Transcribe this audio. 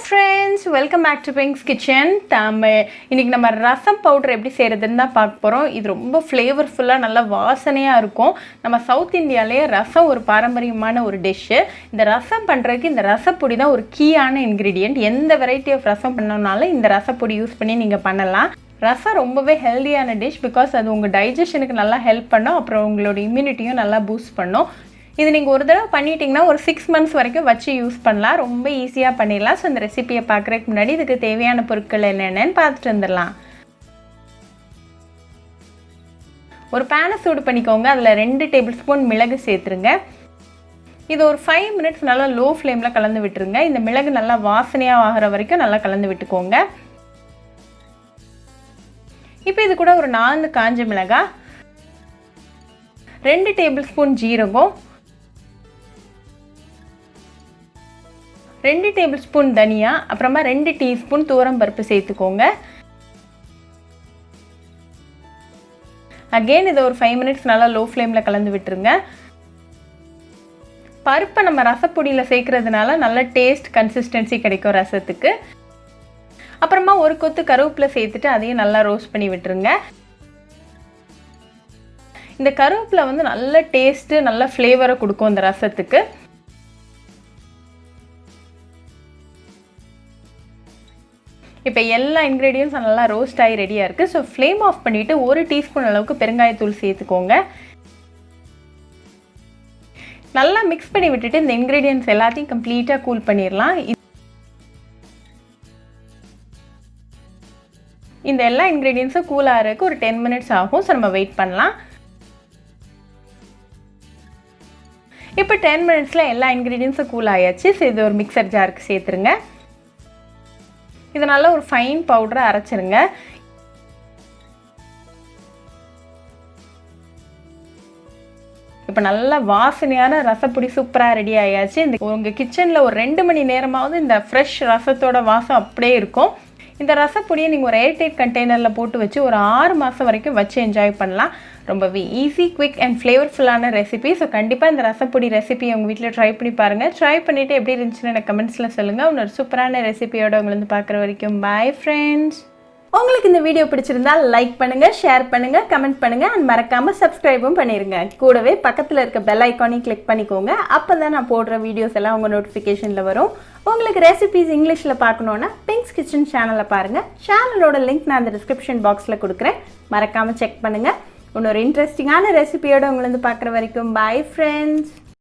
friends, welcome back to Pink's Kitchen Tamil. இன்னைக்கு நம்ம ரசம் powder எப்படி செய்யறதுன்னு தான் பார்க்க போறோம். இது ரொம்ப ஃப்ளேவர்ஃபுல்லா நல்ல வாசனையா இருக்கும். நம்ம சவுத் இந்தியாலயே ரசம் ஒரு பாரம்பரியமான ஒரு டிஷ். இந்த ரசம் பண்றதுக்கு இந்த ரசப்பொடி தான் ஒரு கீயான இன்கிரிடியன்ட். எந்த வெரைட்டி ஆஃப் ரசம் பண்ணனும்னாலும் இந்த ரசப்பொடி யூஸ் பண்ணி நீங்க பண்ணலாம். ரசம் ரொம்பவே ஹெல்தியான டிஷ் பிகாஸ் அது உங்க டைஜஷனுக்கு நல்லா ஹெல்ப் பண்ணும். அப்புறம் உங்களோட இம்யூனிட்டியும் நல்லா பூஸ்ட் பண்ணும். இது நீங்கள் ஒரு தடவை பண்ணிட்டீங்கன்னா ஒரு 6 months வரைக்கும் வச்சு யூஸ் பண்ணலாம். ரொம்ப ஈஸியாக பண்ணிடலாம். ஸோ இந்த ரெசிபியை பார்க்குறதுக்கு முன்னாடி இதுக்கு தேவையான பொருட்கள் என்னென்னு பார்த்துட்டு வந்துடலாம். ஒரு பேனை சூடு பண்ணிக்கோங்க. அதில் 2 tablespoon மிளகு சேர்த்துருங்க. இது ஒரு 5 minutes நல்லா லோ ஃப்ளேமில் கலந்து விட்டுருங்க. இந்த மிளகு நல்லா வாசனையாக ஆகிற வரைக்கும் நல்லா கலந்து விட்டுக்கோங்க. இப்போ இது கூட ஒரு 4 காஞ்ச மிளகாய், 2 tablespoon ஜீரகம், 2 tablespoon தனியா, அப்புறமா 2 teaspoon துவரம் பருப்பு சேர்த்துக்கோங்க. அகைன் இதை ஒரு 5 minutes நல்லா லோ ஃப்ளேமில் கலந்து விட்டுருங்க. பருப்பை நம்ம ரசப்பொடியில் சேர்க்கறதுனால நல்ல டேஸ்ட் கன்சிஸ்டன்சி கிடைக்கும் ரசத்துக்கு. அப்புறமா ஒரு கொத்து கருவேப்பிலை சேர்த்துட்டு அதையும் நல்லா ரோஸ்ட் பண்ணி விட்டுருங்க. இந்த கருவேப்பிலை வந்து நல்ல டேஸ்ட்டு நல்ல ஃப்ளேவரை கொடுக்கும் இந்த ரசத்துக்கு. இப்போ எல்லா இன்க்ரீடியன்ஸும் நல்லா ரோஸ்ட் ஆகி ரெடியாக இருக்குது. ஸோ ஃப்ளேம் ஆஃப் பண்ணிவிட்டு 1 teaspoon அளவுக்கு பெருங்காயத்தூள் சேர்த்துக்கோங்க. நல்லா மிக்ஸ் பண்ணி விட்டுட்டு இந்த இன்க்ரீடியன்ஸ் எல்லாத்தையும் கம்ப்ளீட்டாக கூல் பண்ணிடலாம். இந்த எல்லா இன்க்ரீடியன்ஸும் கூல் ஆகிறதுக்கு ஒரு 10 minutes ஆகும். ஸோ நம்ம வெயிட் பண்ணலாம். இப்போ 10 minutesல எல்லா இன்க்ரீடியன்ஸும் கூல் ஆயாச்சு. ஸோ இது ஒரு மிக்சர் ஜாருக்கு சேர்த்துருங்க. இதனால ஒரு ஃபைன் பவுடரை அரைச்சிருங்க. இப்போ நல்ல வாசனையான ரசப்பொடி சூப்பராக ரெடி ஆயாச்சு. இந்த உங்கள் கிச்சனில் ஒரு 2 மணி நேரமாவது இந்த ஃப்ரெஷ் ரசத்தோட வாசம் அப்படியே இருக்கும். இந்த ரசப்பொடியை நீங்கள் ஒரு ஏர்டைட் கண்டெய்னரில் போட்டு வச்சு ஒரு 6 மாதம் வரைக்கும் வச்சு என்ஜாய் பண்ணலாம். ரொம்பவே ஈஸி, குவிக் அண்ட் ஃப்ளேவர்ஃபுல்லான ரெசிபி. ஸோ கண்டிப்பாக இந்த ரசப்பொடி ரெசிபி உங்கள் வீட்டில் ட்ரை பண்ணி பாருங்கள். ட்ரை பண்ணிவிட்டு எப்படி இருந்துச்சுன்னு எனக்கு கமெண்ட்ஸில் சொல்லுங்கள். இன்னொரு சூப்பரான ரெசிபியோட உங்களை வந்து பார்க்குற வரைக்கும் பாய் ஃப்ரெண்ட்ஸ். உங்களுக்கு இந்த வீடியோ பிடிச்சிருந்தா லைக் பண்ணுங்கள், ஷேர் பண்ணுங்கள், கமெண்ட் பண்ணுங்கள் அண்ட் மறக்காமல் சப்ஸ்கிரைபும் பண்ணிடுங்க. கூடவே பக்கத்தில் இருக்க பெல் ஐக்கானையும் கிளிக் பண்ணிக்கோங்க. அப்போ தான் நான் போடுற வீடியோஸ் எல்லாம் உங்கள் நோட்டிஃபிகேஷனில் வரும். உங்களுக்கு ரெசிபிஸ் இங்கிலீஷில் பார்க்கணுன்னா பிங்க்ஸ் கிச்சன் சேனலை பாருங்கள். சேனலோட லிங்க் நான் அந்த டிஸ்கிரிப்ஷன் பாக்ஸில் கொடுக்குறேன். மறக்காமல் செக் பண்ணுங்கள். இன்னொரு இன்ட்ரெஸ்டிங்கான ரெசிபியோடு உங்களை வந்து பார்க்குற வரைக்கும் பாய் ஃப்ரெண்ட்ஸ்.